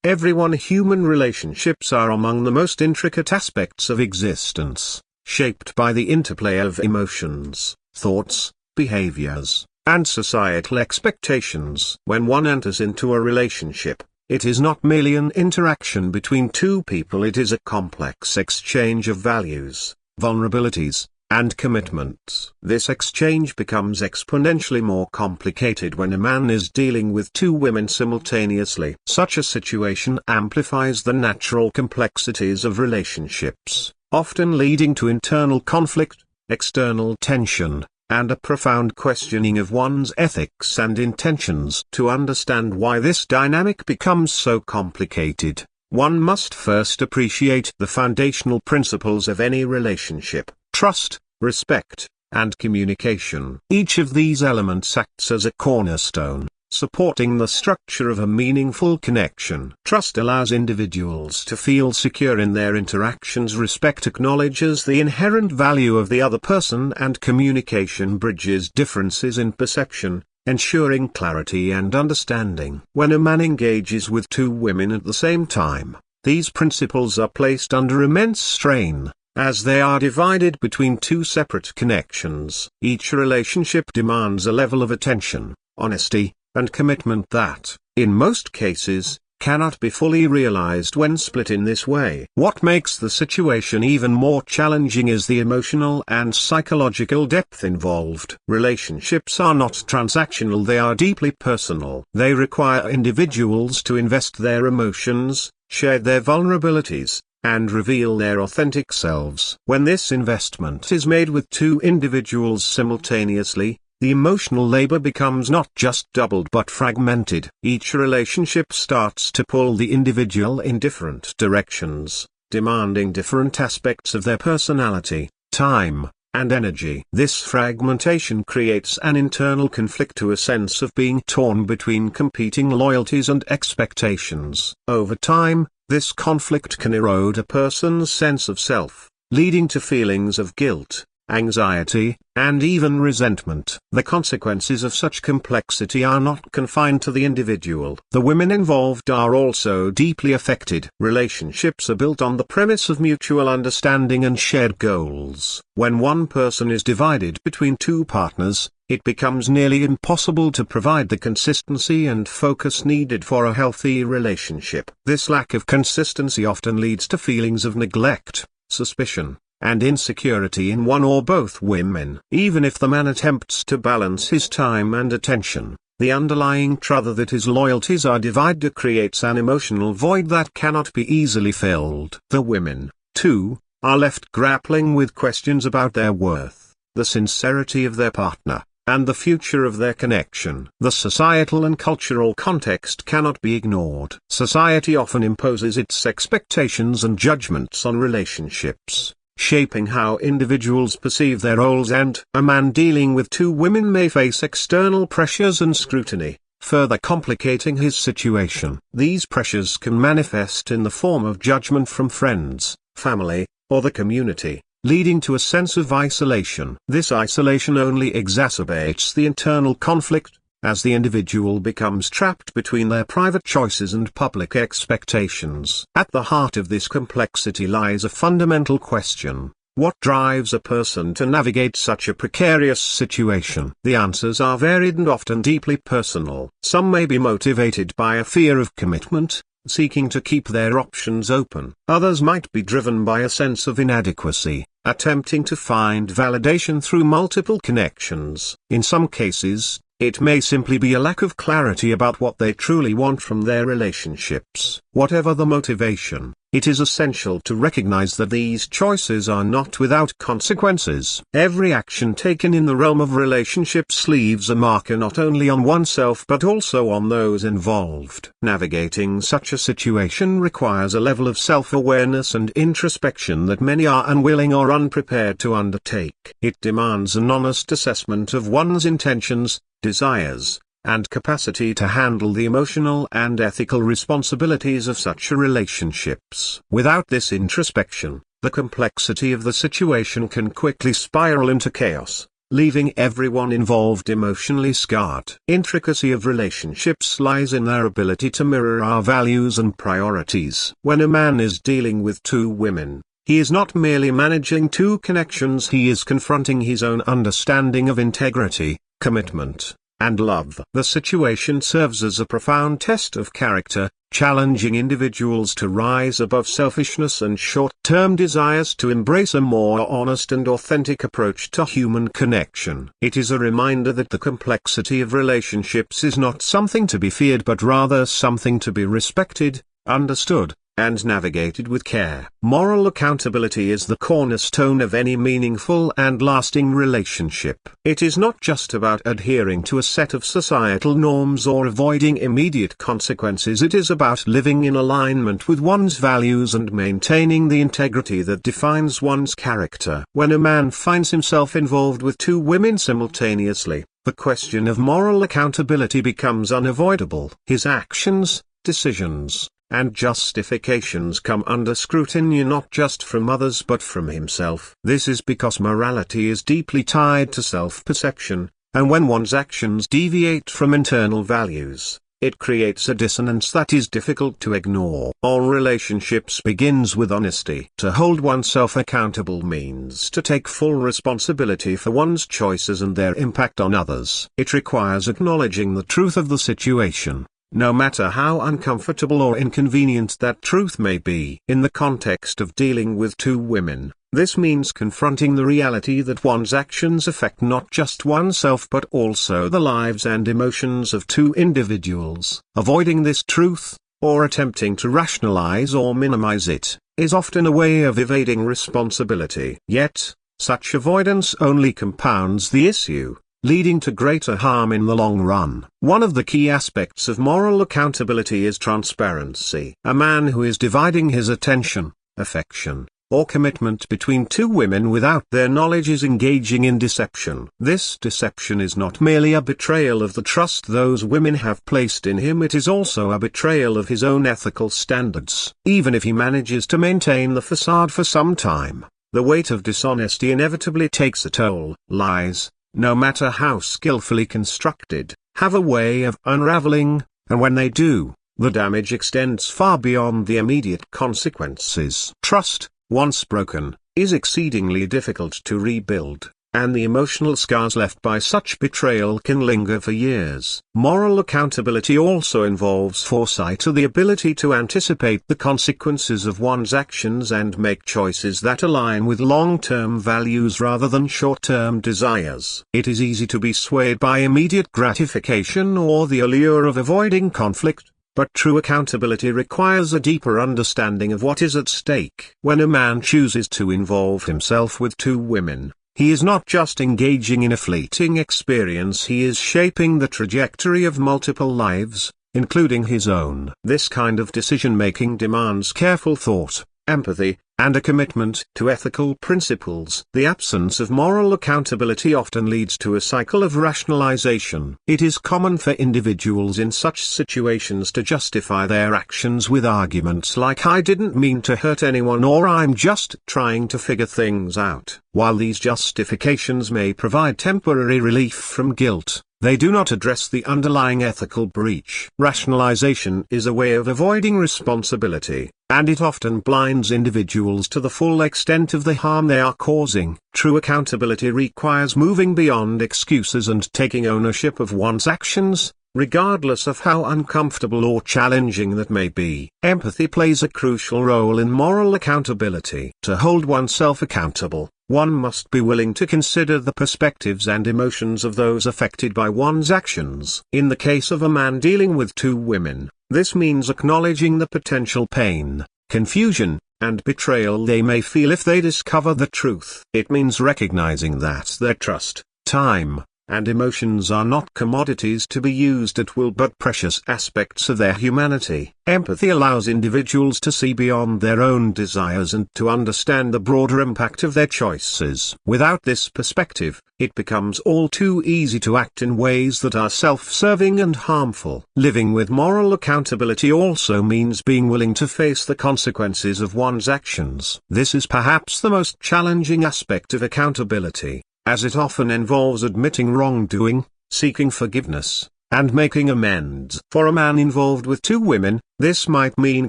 everyone. Human relationships are among the most intricate aspects of existence, shaped by the interplay of emotions, thoughts, behaviors, and societal expectations. When one enters into a relationship, it is not merely an interaction between two people, it is a complex exchange of values, vulnerabilities, and commitments. This exchange becomes exponentially more complicated when a man is dealing with two women simultaneously. Such a situation amplifies the natural complexities of relationships, often leading to internal conflict, external tension, and a profound questioning of one's ethics and intentions. To understand why this dynamic becomes so complicated, one must first appreciate the foundational principles of any relationship: trust, respect, and communication. Each of these elements acts as a cornerstone, supporting the structure of a meaningful connection. Trust allows individuals to feel secure in their interactions. Respect acknowledges the inherent value of the other person, and communication bridges differences in perception, ensuring clarity and understanding. When a man engages with two women at the same time, these principles are placed under immense strain, as they are divided between two separate connections. Each relationship demands a level of attention, honesty, and commitment that, in most cases, cannot be fully realized when split in this way. What makes the situation even more challenging is the emotional and psychological depth involved. Relationships are not transactional, they are deeply personal. They require individuals to invest their emotions, share their vulnerabilities, and reveal their authentic selves. When this investment is made with two individuals simultaneously, the emotional labor becomes not just doubled but fragmented. Each relationship starts to pull the individual in different directions, demanding different aspects of their personality, time, and energy. This fragmentation creates an internal conflict, to a sense of being torn between competing loyalties and expectations. Over time, this conflict can erode a person's sense of self, leading to feelings of guilt, anxiety, and even resentment. The consequences of such complexity are not confined to the individual. The women involved are also deeply affected. Relationships are built on the premise of mutual understanding and shared goals. When one person is divided between two partners, it becomes nearly impossible to provide the consistency and focus needed for a healthy relationship. This lack of consistency often leads to feelings of neglect, suspicion, and insecurity in one or both women. Even if the man attempts to balance his time and attention, the underlying truth that his loyalties are divided creates an emotional void that cannot be easily filled. The women, too, are left grappling with questions about their worth, the sincerity of their partner, and the future of their connection. The societal and cultural context cannot be ignored. Society often imposes its expectations and judgments on relationships, shaping how individuals perceive their roles, and a man dealing with two women may face external pressures and scrutiny, further complicating his situation. These pressures can manifest in the form of judgment from friends, family, or the community, leading to a sense of isolation. This isolation only exacerbates the internal conflict, as the individual becomes trapped between their private choices and public expectations. At the heart of this complexity lies a fundamental question: what drives a person to navigate such a precarious situation? The answers are varied and often deeply personal. Some may be motivated by a fear of commitment, seeking to keep their options open. Others might be driven by a sense of inadequacy, attempting to find validation through multiple connections. In some cases, it may simply be a lack of clarity about what they truly want from their relationships. Whatever the motivation, it is essential to recognize that these choices are not without consequences. Every action taken in the realm of relationships leaves a marker not only on oneself but also on those involved. Navigating such a situation requires a level of self-awareness and introspection that many are unwilling or unprepared to undertake. It demands an honest assessment of one's intentions, desires, and capacity to handle the emotional and ethical responsibilities of such relationships. Without this introspection, the complexity of the situation can quickly spiral into chaos, leaving everyone involved emotionally scarred. Intricacy of relationships lies in their ability to mirror our values and priorities. When a man is dealing with two women, he is not merely managing two connections, he is confronting his own understanding of integrity, commitment, and love. The situation serves as a profound test of character, challenging individuals to rise above selfishness and short-term desires to embrace a more honest and authentic approach to human connection. It is a reminder that the complexity of relationships is not something to be feared but rather something to be respected, understood, and navigated with care. Moral accountability is the cornerstone of any meaningful and lasting relationship. It is not just about adhering to a set of societal norms or avoiding immediate consequences. It is about living in alignment with one's values and maintaining the integrity that defines one's character. When a man finds himself involved with two women simultaneously, the question of moral accountability becomes unavoidable. His actions, decisions, and justifications come under scrutiny not just from others but from himself. This is because morality is deeply tied to self-perception, and when one's actions deviate from internal values, it creates a dissonance that is difficult to ignore. All relationships begins with honesty. To hold oneself accountable means to take full responsibility for one's choices and their impact on others. It requires acknowledging the truth of the situation, no matter how uncomfortable or inconvenient that truth may be. In the context of dealing with two women, this means confronting the reality that one's actions affect not just oneself but also the lives and emotions of two individuals. Avoiding this truth, or attempting to rationalize or minimize it, is often a way of evading responsibility. Yet, such avoidance only compounds the issue, leading to greater harm in the long run. One of the key aspects of moral accountability is transparency. A man who is dividing his attention, affection, or commitment between two women without their knowledge is engaging in deception. This deception is not merely a betrayal of the trust those women have placed in him, it is also a betrayal of his own ethical standards. Even if he manages to maintain the facade for some time, the weight of dishonesty inevitably takes a toll. Lies, no matter how skillfully constructed, have a way of unraveling, and when they do, the damage extends far beyond the immediate consequences. Trust, once broken, is exceedingly difficult to rebuild, and the emotional scars left by such betrayal can linger for years. Moral accountability also involves foresight, or the ability to anticipate the consequences of one's actions and make choices that align with long-term values rather than short-term desires. It is easy to be swayed by immediate gratification or the allure of avoiding conflict, but true accountability requires a deeper understanding of what is at stake. When a man chooses to involve himself with two women, he is not just engaging in a fleeting experience, he is shaping the trajectory of multiple lives, including his own. This kind of decision-making demands careful thought, empathy, and a commitment to ethical principles. The absence of moral accountability often leads to a cycle of rationalization. It is common for individuals in such situations to justify their actions with arguments like "I didn't mean to hurt anyone" or "I'm just trying to figure things out." While these justifications may provide temporary relief from guilt, they do not address the underlying ethical breach. Rationalization is a way of avoiding responsibility, and it often blinds individuals to the full extent of the harm they are causing. True accountability requires moving beyond excuses and taking ownership of one's actions, regardless of how uncomfortable or challenging that may be. Empathy plays a crucial role in moral accountability. To hold oneself accountable, one must be willing to consider the perspectives and emotions of those affected by one's actions. In the case of a man dealing with two women, this means acknowledging the potential pain, confusion, and betrayal they may feel if they discover the truth. It means recognizing that their trust, time, and emotions are not commodities to be used at will but precious aspects of their humanity. Empathy allows individuals to see beyond their own desires and to understand the broader impact of their choices. Without this perspective, it becomes all too easy to act in ways that are self-serving and harmful. Living with moral accountability also means being willing to face the consequences of one's actions. This is perhaps the most challenging aspect of accountability. as it often involves admitting wrongdoing, seeking forgiveness, and making amends. For a man involved with two women, this might mean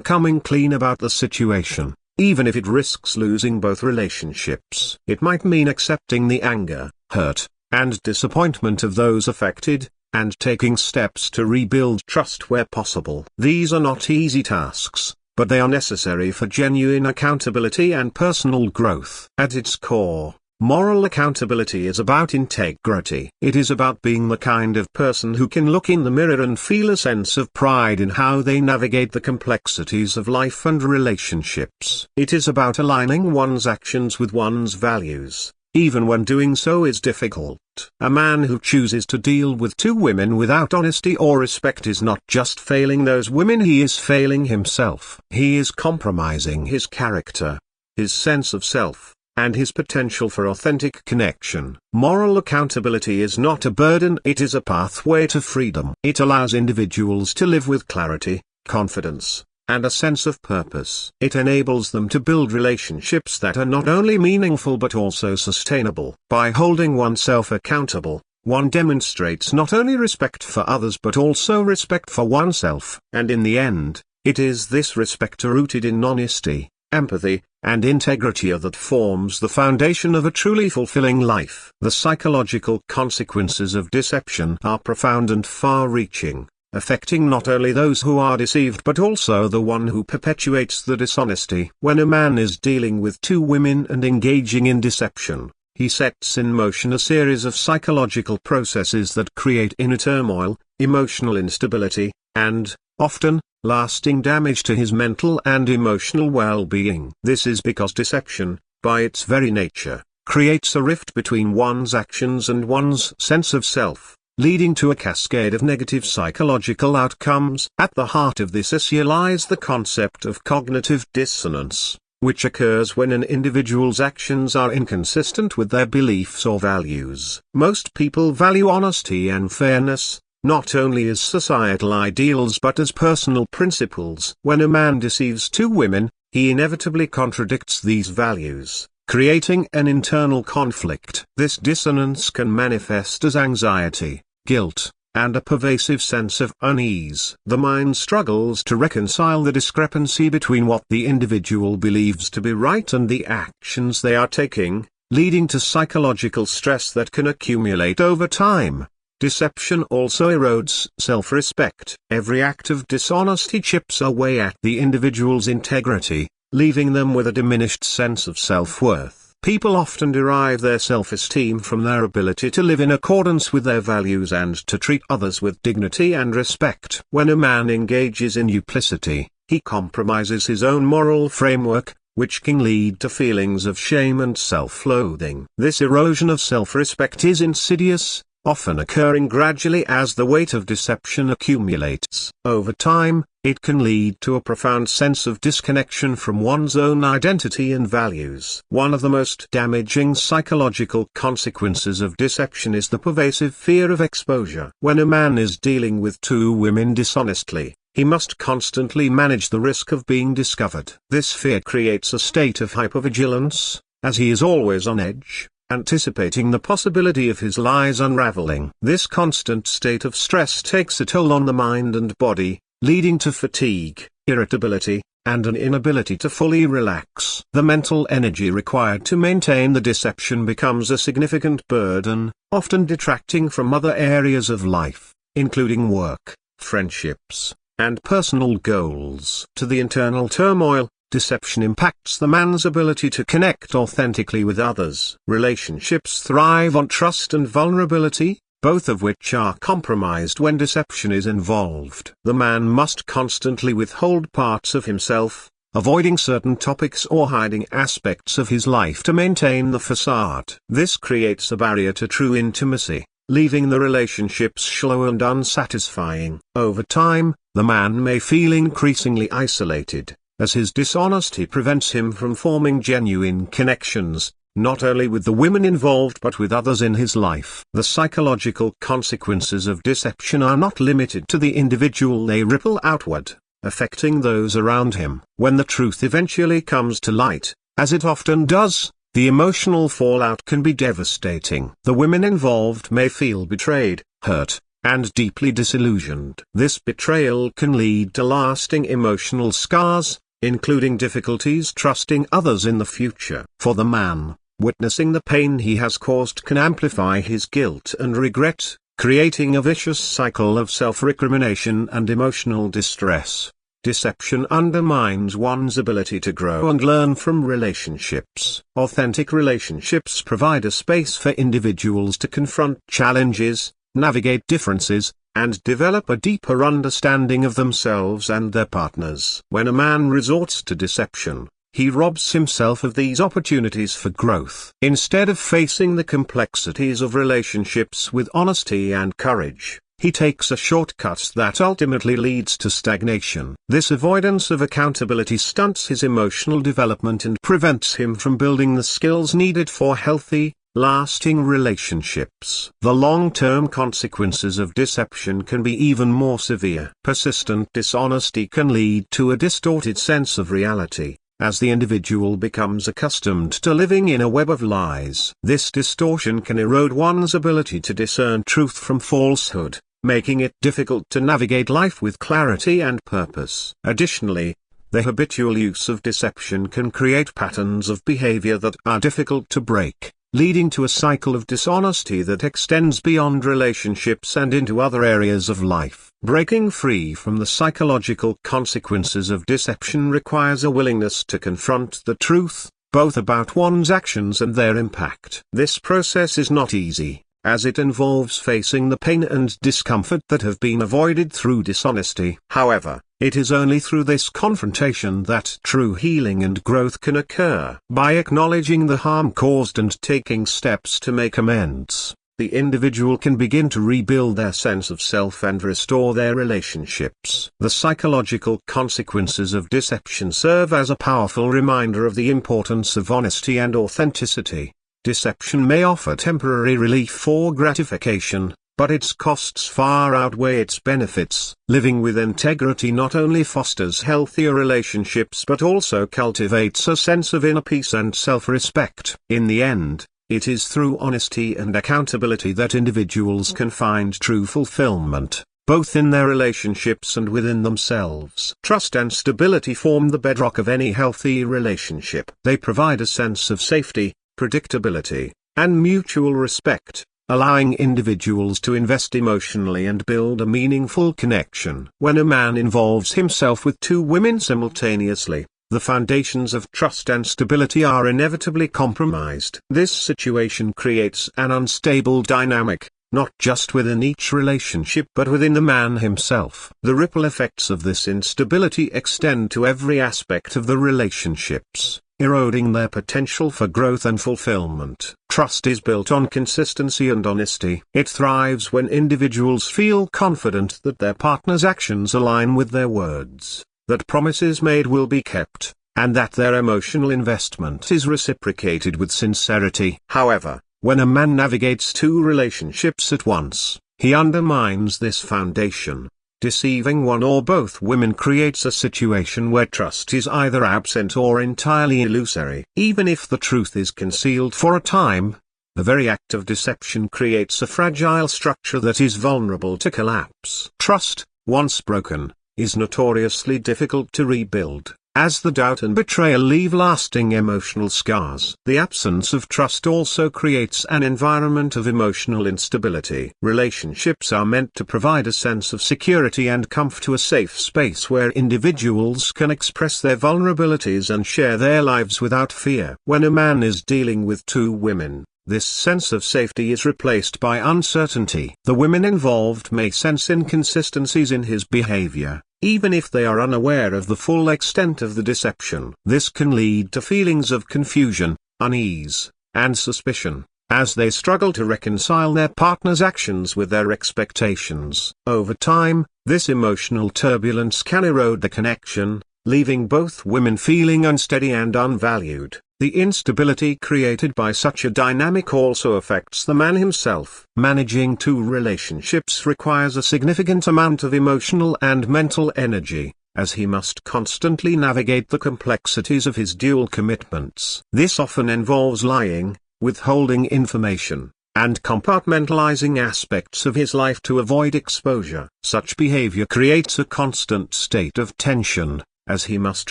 coming clean about the situation, even if it risks losing both relationships. It might mean accepting the anger, hurt, and disappointment of those affected, and taking steps to rebuild trust where possible. These are not easy tasks, but they are necessary for genuine accountability and personal growth. At its core, moral accountability is about integrity. It is about being the kind of person who can look in the mirror and feel a sense of pride in how they navigate the complexities of life and relationships. It is about aligning one's actions with one's values, even when doing so is difficult. A man who chooses to deal with two women without honesty or respect is not just failing those women, he is failing himself. He is compromising his character, his sense of self, and his potential for authentic connection. Moral accountability is not a burden, it is a pathway to freedom. It allows individuals to live with clarity, confidence, and a sense of purpose. It enables them to build relationships that are not only meaningful but also sustainable. By holding oneself accountable, one demonstrates not only respect for others but also respect for oneself. And in the end, it is this respect rooted in honesty, empathy, and integrity that forms the foundation of a truly fulfilling life. The psychological consequences of deception are profound and far-reaching, affecting not only those who are deceived but also the one who perpetuates the dishonesty. When a man is dealing with two women and engaging in deception, he sets in motion a series of psychological processes that create inner turmoil, emotional instability, and, often, lasting damage to his mental and emotional well-being. This is because deception, by its very nature, creates a rift between one's actions and one's sense of self, leading to a cascade of negative psychological outcomes. At the heart of this issue lies the concept of cognitive dissonance, which occurs when an individual's actions are inconsistent with their beliefs or values. Most people value honesty and fairness, not only as societal ideals but as personal principles. When a man deceives two women, he inevitably contradicts these values, creating an internal conflict. This dissonance can manifest as anxiety, guilt, and a pervasive sense of unease. The mind struggles to reconcile the discrepancy between what the individual believes to be right and the actions they are taking, leading to psychological stress that can accumulate over time. Deception also erodes self-respect. Every act of dishonesty chips away at the individual's integrity, leaving them with a diminished sense of self-worth. People often derive their self-esteem from their ability to live in accordance with their values and to treat others with dignity and respect. When a man engages in duplicity, he compromises his own moral framework, which can lead to feelings of shame and self-loathing. This erosion of self-respect is insidious, often occurring gradually as the weight of deception accumulates. Over time, it can lead to a profound sense of disconnection from one's own identity and values. One of the most damaging psychological consequences of deception is the pervasive fear of exposure. When a man is dealing with two women dishonestly, he must constantly manage the risk of being discovered. This fear creates a state of hypervigilance, as he is always on edge, anticipating the possibility of his lies unraveling. This constant state of stress takes a toll on the mind and body, leading to fatigue, irritability, and an inability to fully relax. The mental energy required to maintain the deception becomes a significant burden, often detracting from other areas of life, including work, friendships, and personal goals. To the internal turmoil, deception impacts the man's ability to connect authentically with others. Relationships thrive on trust and vulnerability, both of which are compromised when deception is involved. The man must constantly withhold parts of himself, avoiding certain topics or hiding aspects of his life to maintain the facade. This creates a barrier to true intimacy, leaving the relationships shallow and unsatisfying. Over time, the man may feel increasingly isolated, as his dishonesty prevents him from forming genuine connections, not only with the women involved but with others in his life. The psychological consequences of deception are not limited to the individual, they ripple outward, affecting those around him. When the truth eventually comes to light, as it often does, The emotional fallout can be devastating. The women involved may feel betrayed, hurt, and deeply disillusioned. This betrayal can lead to lasting emotional scars, including difficulties trusting others in the future. For the man, witnessing the pain he has caused can amplify his guilt and regret, creating a vicious cycle of self-recrimination and emotional distress. Deception undermines one's ability to grow and learn from relationships. Authentic relationships provide a space for individuals to confront challenges, navigate differences, and develop a deeper understanding of themselves and their partners. When a man resorts to deception, he robs himself of these opportunities for growth. Instead of facing the complexities of relationships with honesty and courage, he takes a shortcut that ultimately leads to stagnation. This avoidance of accountability stunts his emotional development and prevents him from building the skills needed for healthy, lasting relationships. The long-term consequences of deception can be even more severe. Persistent dishonesty can lead to a distorted sense of reality, as the individual becomes accustomed to living in a web of lies. This distortion can erode one's ability to discern truth from falsehood, making it difficult to navigate life with clarity and purpose. Additionally, the habitual use of deception can create patterns of behavior that are difficult to break, leading to a cycle of dishonesty that extends beyond relationships and into other areas of life. Breaking free from the psychological consequences of deception requires a willingness to confront the truth, both about one's actions and their impact. This process is not easy, as it involves facing the pain and discomfort that have been avoided through dishonesty. However, it is only through this confrontation that true healing and growth can occur. By acknowledging the harm caused and taking steps to make amends, the individual can begin to rebuild their sense of self and restore their relationships. The psychological consequences of deception serve as a powerful reminder of the importance of honesty and authenticity. Deception may offer temporary relief or gratification, but its costs far outweigh its benefits. Living with integrity not only fosters healthier relationships but also cultivates a sense of inner peace and self-respect. In the end, it is through honesty and accountability that individuals can find true fulfillment, both in their relationships and within themselves. Trust and stability form the bedrock of any healthy relationship. They provide a sense of safety, predictability, and mutual respect, allowing individuals to invest emotionally and build a meaningful connection. When a man involves himself with two women simultaneously, the foundations of trust and stability are inevitably compromised. This situation creates an unstable dynamic, not just within each relationship but within the man himself. The ripple effects of this instability extend to every aspect of the relationships, eroding their potential for growth and fulfillment. Trust is built on consistency and honesty. It thrives when individuals feel confident that their partner's actions align with their words, that promises made will be kept, and that their emotional investment is reciprocated with sincerity. However, when a man navigates two relationships at once, he undermines this foundation. Deceiving one or both women creates a situation where trust is either absent or entirely illusory. Even if the truth is concealed for a time, the very act of deception creates a fragile structure that is vulnerable to collapse. Trust, once broken, is notoriously difficult to rebuild, as the doubt and betrayal leave lasting emotional scars. The absence of trust also creates an environment of emotional instability. Relationships are meant to provide a sense of security and comfort, a safe space where individuals can express their vulnerabilities and share their lives without fear. When a man is dealing with two women, this sense of safety is replaced by uncertainty. The women involved may sense inconsistencies in his behavior, even if they are unaware of the full extent of the deception. This can lead to feelings of confusion, unease, and suspicion, as they struggle to reconcile their partner's actions with their expectations. Over time, this emotional turbulence can erode the connection, leaving both women feeling unsteady and unvalued. The instability created by such a dynamic also affects the man himself. Managing two relationships requires a significant amount of emotional and mental energy, as he must constantly navigate the complexities of his dual commitments. This often involves lying, withholding information, and compartmentalizing aspects of his life to avoid exposure. Such behavior creates a constant state of tension, as he must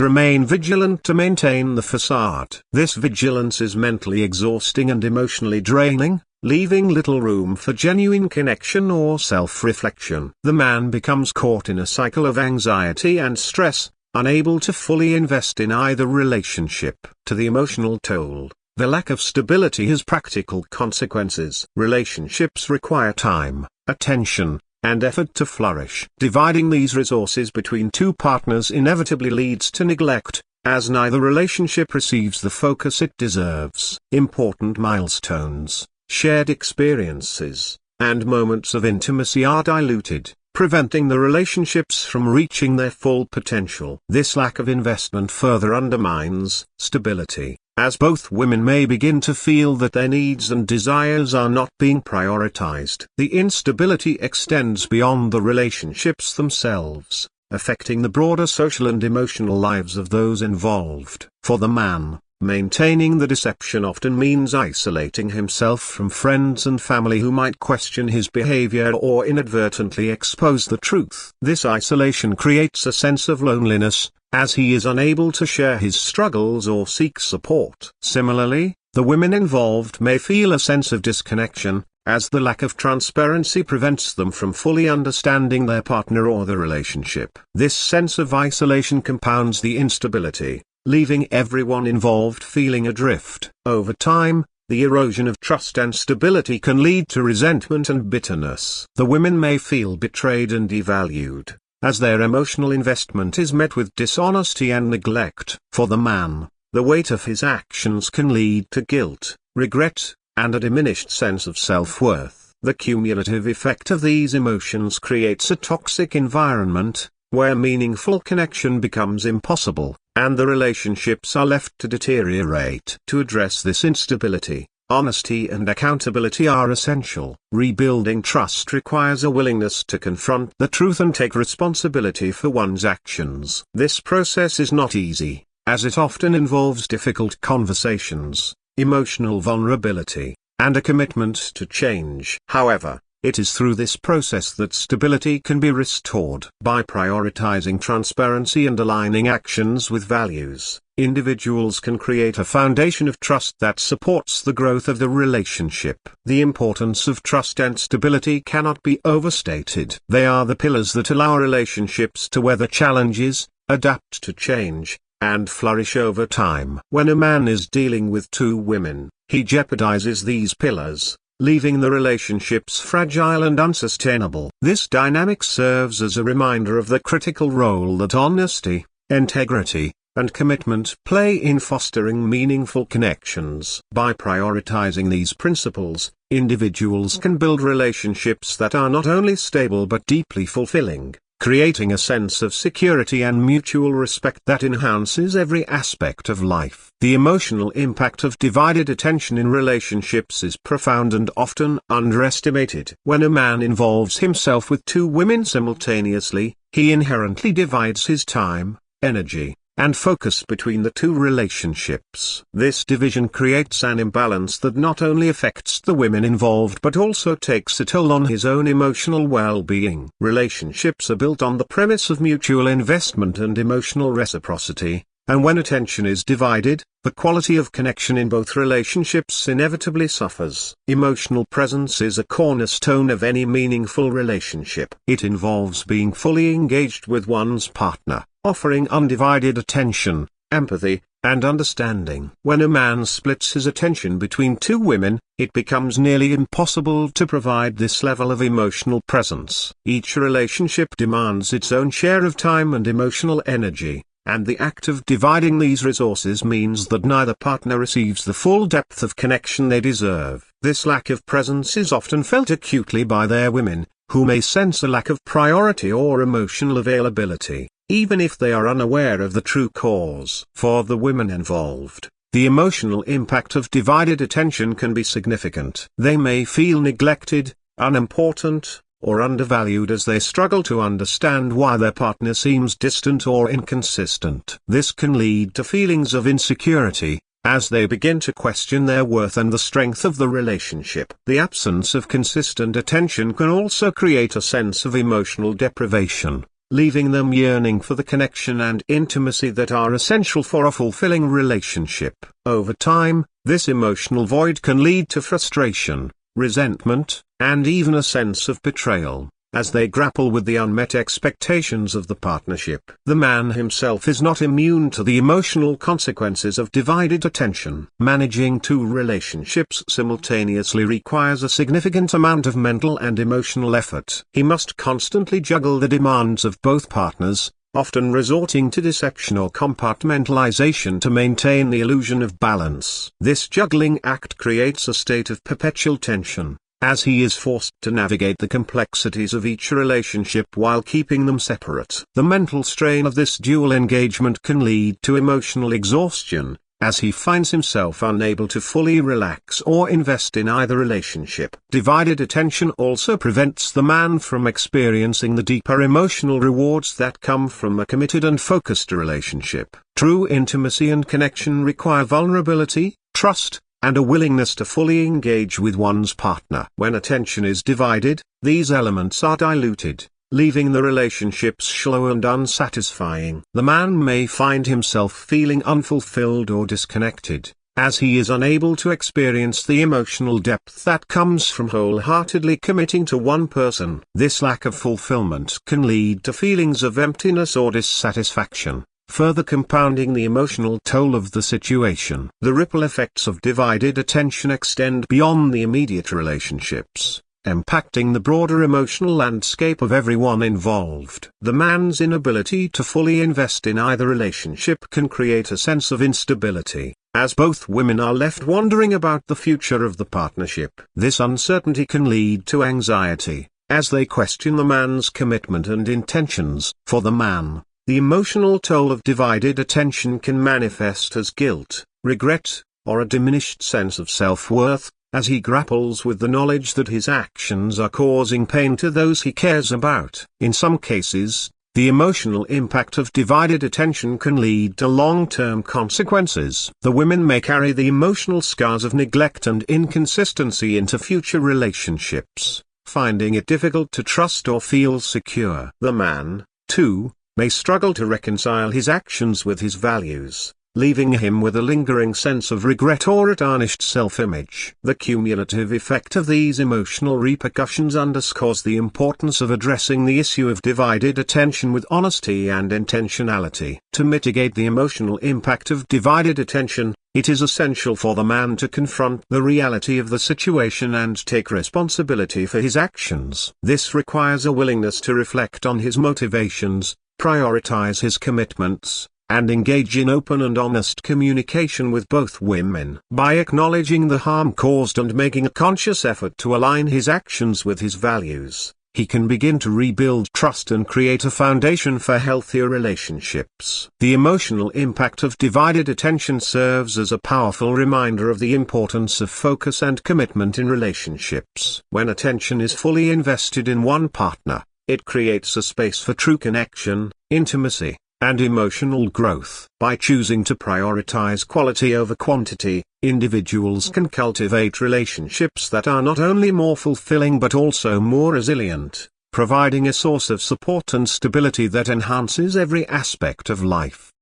remain vigilant to maintain the facade. This vigilance is mentally exhausting and emotionally draining, leaving little room for genuine connection or self-reflection. The man becomes caught in a cycle of anxiety and stress, unable to fully invest in either relationship. To the emotional toll, the lack of stability has practical consequences. Relationships require time, attention, and effort to flourish. Dividing these resources between two partners inevitably leads to neglect, as neither relationship receives the focus it deserves. Important milestones, shared experiences, and moments of intimacy are diluted, preventing the relationships from reaching their full potential. This lack of investment further undermines stability, as both women may begin to feel that their needs and desires are not being prioritized. The instability extends beyond the relationships themselves, affecting the broader social and emotional lives of those involved. For the man, maintaining the deception often means isolating himself from friends and family who might question his behavior or inadvertently expose the truth. This isolation creates a sense of loneliness, as he is unable to share his struggles or seek support. Similarly, the women involved may feel a sense of disconnection, as the lack of transparency prevents them from fully understanding their partner or the relationship. This sense of isolation compounds the instability, leaving everyone involved feeling adrift. Over time, the erosion of trust and stability can lead to resentment and bitterness. The women may feel betrayed and devalued, as their emotional investment is met with dishonesty and neglect. For the man, the weight of his actions can lead to guilt, regret, and a diminished sense of self-worth. The cumulative effect of these emotions creates a toxic environment, where meaningful connection becomes impossible, and the relationships are left to deteriorate. To address this instability, honesty and accountability are essential. Rebuilding trust requires a willingness to confront the truth and take responsibility for one's actions. This process is not easy, as it often involves difficult conversations, emotional vulnerability, and a commitment to change. However, it is through this process that stability can be restored. By prioritizing transparency and aligning actions with values, individuals can create a foundation of trust that supports the growth of the relationship. The importance of trust and stability cannot be overstated. They are the pillars that allow relationships to weather challenges, adapt to change, and flourish over time. When a man is dealing with two women, he jeopardizes these pillars, leaving the relationships fragile and unsustainable. This dynamic serves as a reminder of the critical role that honesty, integrity, and commitment play in fostering meaningful connections. By prioritizing these principles, individuals can build relationships that are not only stable but deeply fulfilling, creating a sense of security and mutual respect that enhances every aspect of life. The emotional impact of divided attention in relationships is profound and often underestimated. When a man involves himself with two women simultaneously, he inherently divides his time, energy, and focus between the two relationships. This division creates an imbalance that not only affects the women involved but also takes a toll on his own emotional well-being. Relationships are built on the premise of mutual investment and emotional reciprocity, and when attention is divided, the quality of connection in both relationships inevitably suffers. Emotional presence is a cornerstone of any meaningful relationship. It involves being fully engaged with one's partner, offering undivided attention, empathy, and understanding. When a man splits his attention between two women, it becomes nearly impossible to provide this level of emotional presence. Each relationship demands its own share of time and emotional energy, and the act of dividing these resources means that neither partner receives the full depth of connection they deserve. This lack of presence is often felt acutely by their women, who may sense a lack of priority or emotional availability, even if they are unaware of the true cause. For the women involved, the emotional impact of divided attention can be significant. They may feel neglected, unimportant, or undervalued as they struggle to understand why their partner seems distant or inconsistent. This can lead to feelings of insecurity, as they begin to question their worth and the strength of the relationship. The absence of consistent attention can also create a sense of emotional deprivation, leaving them yearning for the connection and intimacy that are essential for a fulfilling relationship. Over time, this emotional void can lead to frustration, resentment, and even a sense of betrayal, as they grapple with the unmet expectations of the partnership. The man himself is not immune to the emotional consequences of divided attention. Managing two relationships simultaneously requires a significant amount of mental and emotional effort. He must constantly juggle the demands of both partners, often resorting to deception or compartmentalization to maintain the illusion of balance. This juggling act creates a state of perpetual tension, as he is forced to navigate the complexities of each relationship while keeping them separate. The mental strain of this dual engagement can lead to emotional exhaustion, as he finds himself unable to fully relax or invest in either relationship. Divided attention also prevents the man from experiencing the deeper emotional rewards that come from a committed and focused relationship. True intimacy and connection require vulnerability, trust, and a willingness to fully engage with one's partner. When attention is divided, these elements are diluted, leaving the relationships shallow and unsatisfying. The man may find himself feeling unfulfilled or disconnected, as he is unable to experience the emotional depth that comes from wholeheartedly committing to one person. This lack of fulfillment can lead to feelings of emptiness or dissatisfaction, further compounding the emotional toll of the situation. The ripple effects of divided attention extend beyond the immediate relationships, impacting the broader emotional landscape of everyone involved. The man's inability to fully invest in either relationship can create a sense of instability, as both women are left wondering about the future of the partnership. This uncertainty can lead to anxiety, as they question the man's commitment and intentions. For the man, the emotional toll of divided attention can manifest as guilt, regret, or a diminished sense of self-worth, as he grapples with the knowledge that his actions are causing pain to those he cares about. In some cases, the emotional impact of divided attention can lead to long-term consequences. The women may carry the emotional scars of neglect and inconsistency into future relationships, finding it difficult to trust or feel secure. The man, too, may struggle to reconcile his actions with his values, leaving him with a lingering sense of regret or a tarnished self-image. The cumulative effect of these emotional repercussions underscores the importance of addressing the issue of divided attention with honesty and intentionality. To mitigate the emotional impact of divided attention, it is essential for the man to confront the reality of the situation and take responsibility for his actions. This requires a willingness to reflect on his motivations, prioritize his commitments, and engage in open and honest communication with both women. By acknowledging the harm caused and making a conscious effort to align his actions with his values, he can begin to rebuild trust and create a foundation for healthier relationships. The emotional impact of divided attention serves as a powerful reminder of the importance of focus and commitment in relationships. When attention is fully invested in one partner, it creates a space for true connection, intimacy, and emotional growth. By choosing to prioritize quality over quantity, individuals can cultivate relationships that are not only more fulfilling but also more resilient, providing a source of support and stability that enhances every aspect of life.